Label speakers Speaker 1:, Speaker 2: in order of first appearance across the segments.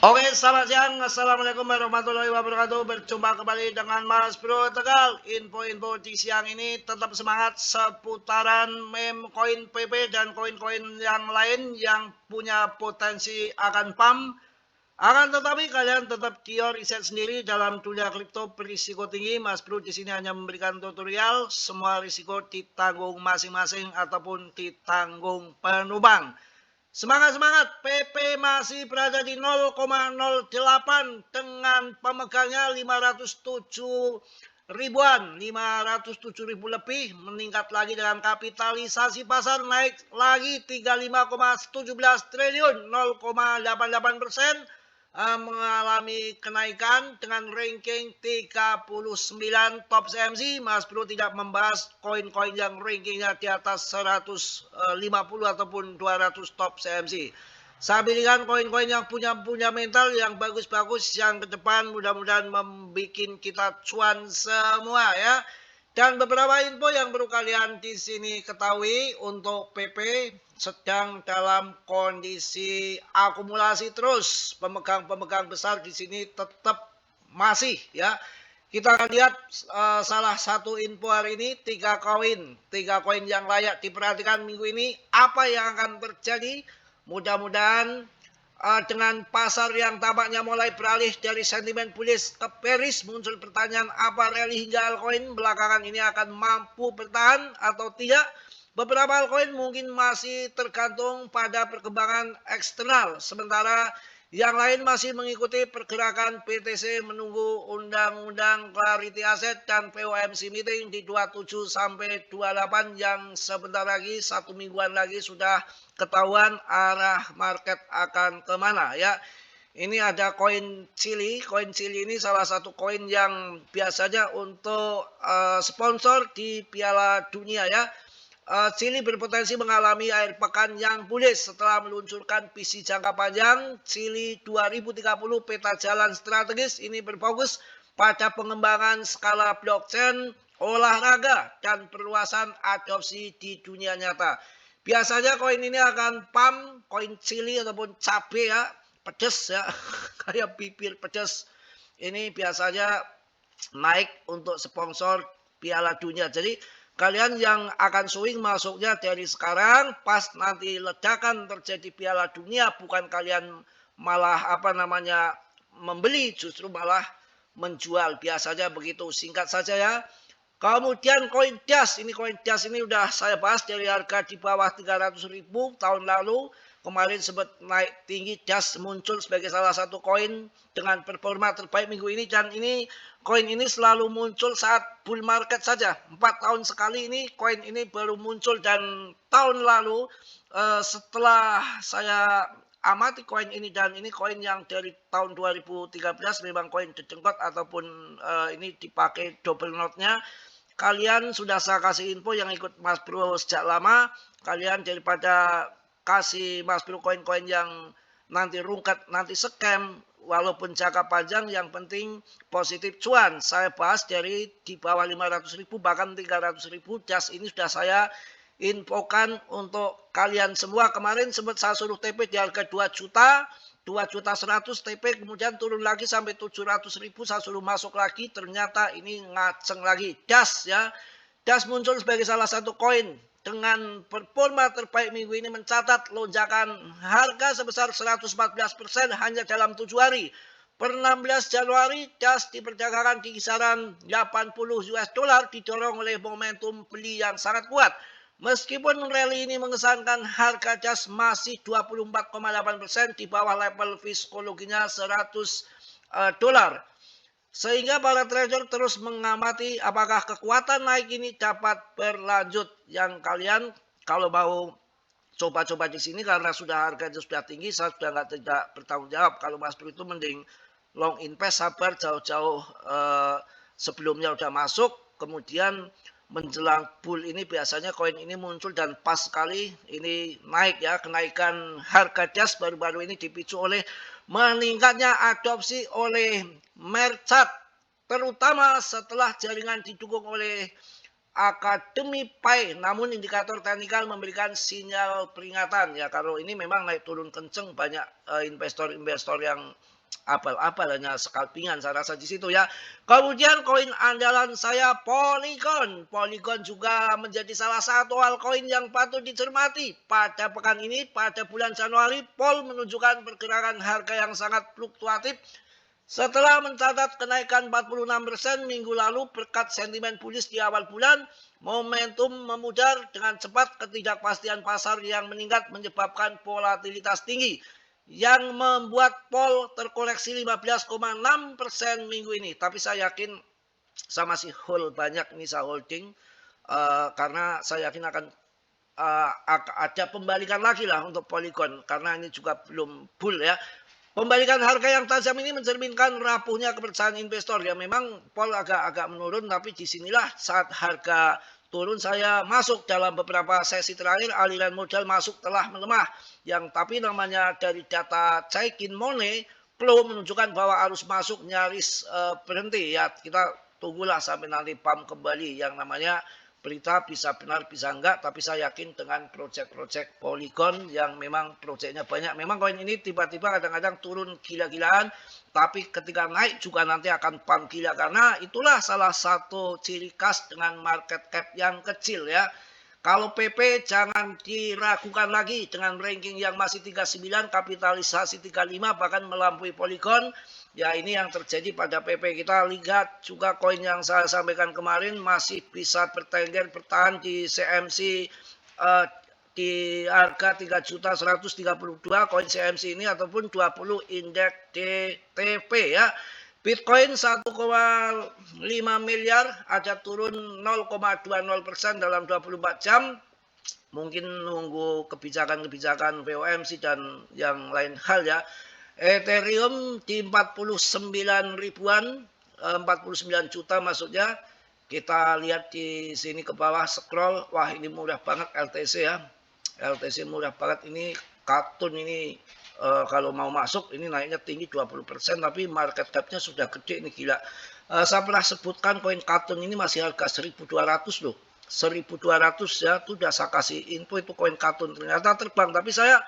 Speaker 1: Oke, selamat siang. Assalamualaikum warahmatullahi wabarakatuh. Berjumpa kembali dengan Mas Bro Tegal. Info-info di siang ini tetap semangat seputaran meme koin PP dan koin-koin yang lain yang punya potensi akan pump. Akan tetapi kalian tetap kior riset sendiri dalam dunia kripto berisiko tinggi. Mas Bro di sini hanya memberikan tutorial. Semua risiko ditanggung masing-masing ataupun ditanggung penumpang. Semangat-semangat, PP masih berada di 0,08 dengan pemegangnya 507 ribuan, 507 ribu lebih, meningkat lagi dengan kapitalisasi pasar naik lagi 35,17 triliun, 0,88%, mengalami kenaikan dengan ranking 39 top CMC. Mas Bro tidak membahas koin-koin yang rankingnya di atas 150 ataupun 200 top CMC. Saya pilihkan koin-koin yang punya mental yang bagus-bagus yang ke depan mudah-mudahan membuat kita cuan semua ya. Dan beberapa info yang perlu kalian di sini ketahui untuk PP sedang dalam kondisi akumulasi terus. Pemegang-pemegang besar di sini tetap masih ya. Kita akan lihat salah satu info hari ini, tiga koin yang layak diperhatikan minggu ini. Apa yang akan terjadi? Mudah-mudahan dengan pasar yang tampaknya mulai beralih dari sentimen bullish ke bearish, muncul pertanyaan apa rally hingga altcoin belakangan ini akan mampu bertahan atau tidak. Beberapa altcoin mungkin masih tergantung pada perkembangan eksternal, sementara yang lain masih mengikuti pergerakan BTC menunggu Undang-Undang Clarity Asset dan FOMC meeting di 27 sampai 28 yang sebentar lagi, satu mingguan lagi sudah ketahuan arah market akan kemana ya. Ini ada koin Chili. Koin Chili ini salah satu koin yang biasanya untuk sponsor di Piala Dunia ya. Chili berpotensi mengalami akhir pekan yang bullish setelah meluncurkan visi jangka panjang Chili 2030 peta jalan strategis. Ini berfokus pada pengembangan skala blockchain, olahraga, dan perluasan adopsi di dunia nyata. Biasanya koin ini akan pump, koin Chili ataupun cabe ya, pedes ya, kayak bibir pedes. Ini biasanya naik untuk sponsor Piala Dunia. Jadi kalian yang akan swing masuknya dari sekarang, pas nanti ledakan terjadi Piala Dunia, bukan kalian malah membeli, justru malah menjual. Biasanya begitu, singkat saja ya. Kemudian koin DAS, ini udah saya bahas dari harga di bawah 300.000 tahun lalu. Kemarin sempat naik tinggi, DAS muncul sebagai salah satu koin dengan performa terbaik minggu ini, dan ini koin ini selalu muncul saat bull market saja. 4 tahun sekali ini koin ini baru muncul, dan tahun lalu setelah saya amati koin ini, dan ini koin yang dari tahun 2013 memang koin dedengkot ataupun ini dipakai double note-nya. Kalian sudah saya kasih info yang ikut Mas Bro sejak lama, kalian daripada kasih Mas Bro koin-koin yang nanti rungkat, nanti scam, walaupun jangka panjang yang penting positif cuan. Saya bahas dari di bawah 500.000 bahkan 300.000 DAS ini sudah saya infokan untuk kalian semua. Kemarin sempat saya suruh TP di harga 2 juta 100 TP, kemudian turun lagi sampai 700.000, saya suruh masuk lagi, ternyata ini ngaceng lagi. DAS ya, DAS muncul sebagai salah satu koin dengan performa terbaik minggu ini, mencatat lonjakan harga sebesar 114% hanya dalam 7 hari. Per 16 Januari, DAS diperdagangkan di kisaran 80 US dollar, didorong oleh momentum beli yang sangat kuat. Meskipun rally ini mengesankan, harga DAS masih 24,8% di bawah level psikologinya 100 dolar. Sehingga para trader terus mengamati apakah kekuatan naik ini dapat berlanjut. Yang kalian kalau mau coba-coba di sini karena sudah harganya sudah tinggi, saya sudah tidak bertanggung jawab. Kalau Mas Bro itu mending long invest, sabar jauh-jauh sebelumnya udah masuk, kemudian menjelang bull ini biasanya koin ini muncul dan pas sekali ini naik ya. Kenaikan harga DAS baru-baru ini dipicu oleh meningkatnya adopsi oleh merchant, terutama setelah jaringan didukung oleh Academy Pie, namun indikator teknikal memberikan sinyal peringatan ya, kalau ini memang naik turun kenceng, banyak investor-investor yang apal-apal, hanya scalpingan saya rasa di situ ya. Kemudian koin andalan saya Polygon. Polygon juga menjadi salah satu altcoin yang patut dicermati. Pada pekan ini, pada bulan Januari, Pol menunjukkan pergerakan harga yang sangat fluktuatif setelah mencatat kenaikan 46% minggu lalu berkat sentimen bullish di awal bulan. Momentum memudar dengan cepat, ketidakpastian pasar yang meningkat menyebabkan volatilitas tinggi yang membuat Pol terkoreksi 15,6% minggu ini. Tapi saya yakin saya masih hold banyak ini, saya holding karena saya yakin akan ada pembalikan lagi lah untuk Polygon karena ini juga belum bull ya. Pembalikan harga yang tajam ini mencerminkan rapuhnya kepercayaan investor. Ya memang Pol agak menurun, tapi disinilah saat harga turun saya masuk dalam beberapa sesi terakhir, aliran modal masuk telah melemah. Yang tapi namanya dari data Chaikin Money, flow menunjukkan bahwa arus masuk nyaris berhenti. Ya kita tunggulah sampai nanti pump kembali, yang namanya berita bisa benar bisa enggak, tapi saya yakin dengan proyek-proyek Polygon yang memang proyeknya banyak. Memang koin ini tiba-tiba kadang-kadang turun gila-gilaan, tapi ketika naik juga nanti akan pump gila, karena itulah salah satu ciri khas dengan market cap yang kecil ya. Kalau PP jangan diragukan lagi dengan ranking yang masih 39, kapitalisasi 35, bahkan melampaui Polygon. Ya ini yang terjadi pada PP. Kita lihat juga koin yang saya sampaikan kemarin masih bisa bertahan di CMC di harga 3.132 koin CMC ini ataupun 20 indeks DTP ya. Bitcoin 1,5 miliar, ada turun 0,20% dalam 24 jam. Mungkin nunggu kebijakan-kebijakan FOMC dan yang lain hal ya. Ethereum di 49 ribuan, 49 juta maksudnya. Kita lihat di sini ke bawah scroll, wah ini murah banget LTC ya. LTC murah banget ini, Katun ini kalau mau masuk ini naiknya tinggi 20%, tapi market capnya sudah gede ini gila. Saya pernah sebutkan koin Katun ini masih harga 1.200 loh. 1.200 ya, itu udah saya kasih info itu koin Katun ternyata terbang, tapi saya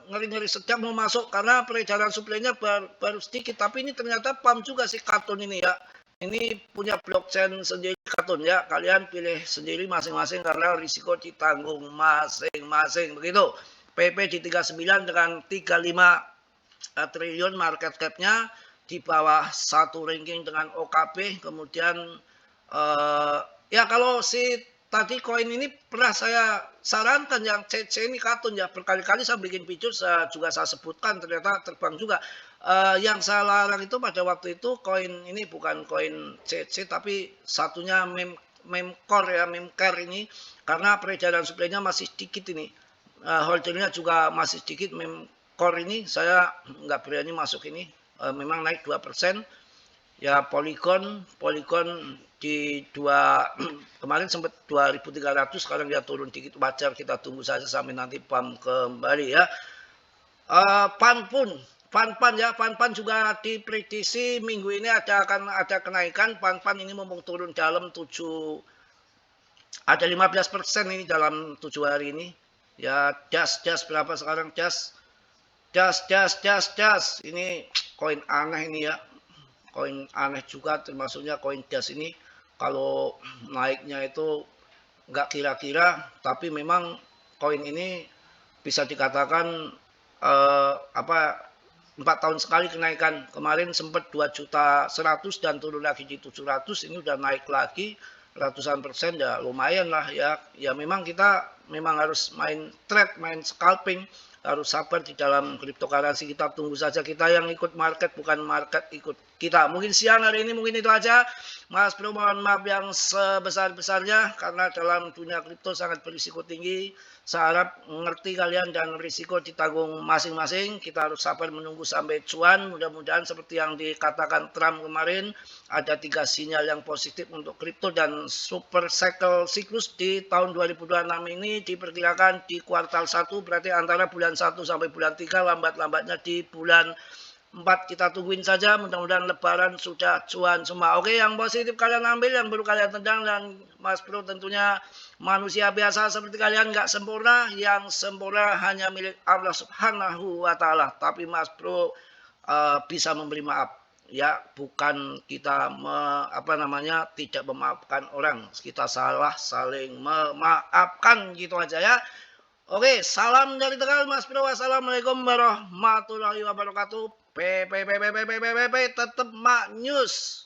Speaker 1: ngeri-ngeri sedap mau masuk karena peredaran suplainya baru sedikit, tapi ini ternyata pump juga si Katun ini ya. Ini punya blockchain sendiri Katun ya, kalian pilih sendiri masing-masing karena risiko ditanggung masing-masing begitu. PP di 39 dengan 35 triliun market cap-nya, di bawah satu ranking dengan OKB. Kemudian ya kalau si tadi koin ini pernah saya sarankan yang CC ini Katun ya, berkali-kali saya bikin video, saya sebutkan ternyata terbang juga. Yang saya larang itu pada waktu itu koin ini bukan koin CC tapi satunya Memcore ya, Memcare ini, karena peredaran suplainya masih sedikit ini. Holdernya juga masih sedikit. Memcore ini saya nggak berani masuk ini, memang naik 2%. Ya Polygon di kemarin sempat 2.300, sekarang dia turun dikit, wajar, kita tunggu saja sampai nanti pump kembali ya. Pan juga diprediksi minggu ini akan ada kenaikan. Pan ini mumpung turun dalam 7, ada 15% ini dalam 7 hari ini. Ya das berapa sekarang das. Ini koin aneh ini ya. Koin aneh juga termasuknya koin das ini. Kalau naiknya itu nggak kira-kira, tapi memang koin ini bisa dikatakan 4 tahun sekali kenaikan. Kemarin sempat 2.100.000 dan turun lagi di 700, ini udah naik lagi ratusan persen, ya lumayan lah ya. Ya memang kita harus main trade, main scalping, harus sabar di dalam cryptocurrency. Kita tunggu saja, kita yang ikut market, bukan market ikut kita. Mungkin siang hari ini mungkin itu aja Mas Bro, mohon maaf yang sebesar-besarnya karena dalam dunia kripto sangat berisiko tinggi. Saya harap mengerti kalian dan risiko ditanggung masing-masing. Kita harus sabar menunggu sampai cuan. Mudah-mudahan seperti yang dikatakan Trump kemarin, ada 3 sinyal yang positif untuk kripto dan super cycle siklus di tahun 2026 ini diperkirakan di kuartal 1, berarti antara bulan 1 sampai bulan 3, lambat-lambatnya di bulan 4 kita tungguin saja, mudah-mudahan lebaran sudah cuan semua. Oke, yang positif kalian ambil, yang perlu kalian tendang, dan Mas Bro tentunya manusia biasa seperti kalian, nggak sempurna. Yang sempurna hanya milik Allah Subhanahu wa Ta'ala. Tapi Mas Bro bisa memberi maaf, ya, bukan kita tidak memaafkan orang. Kita salah saling memaafkan, gitu aja ya. Oke, salam dari Tegal Mas Bro. Wassalamualaikum warahmatullahi wabarakatuh. Tetap Mak News.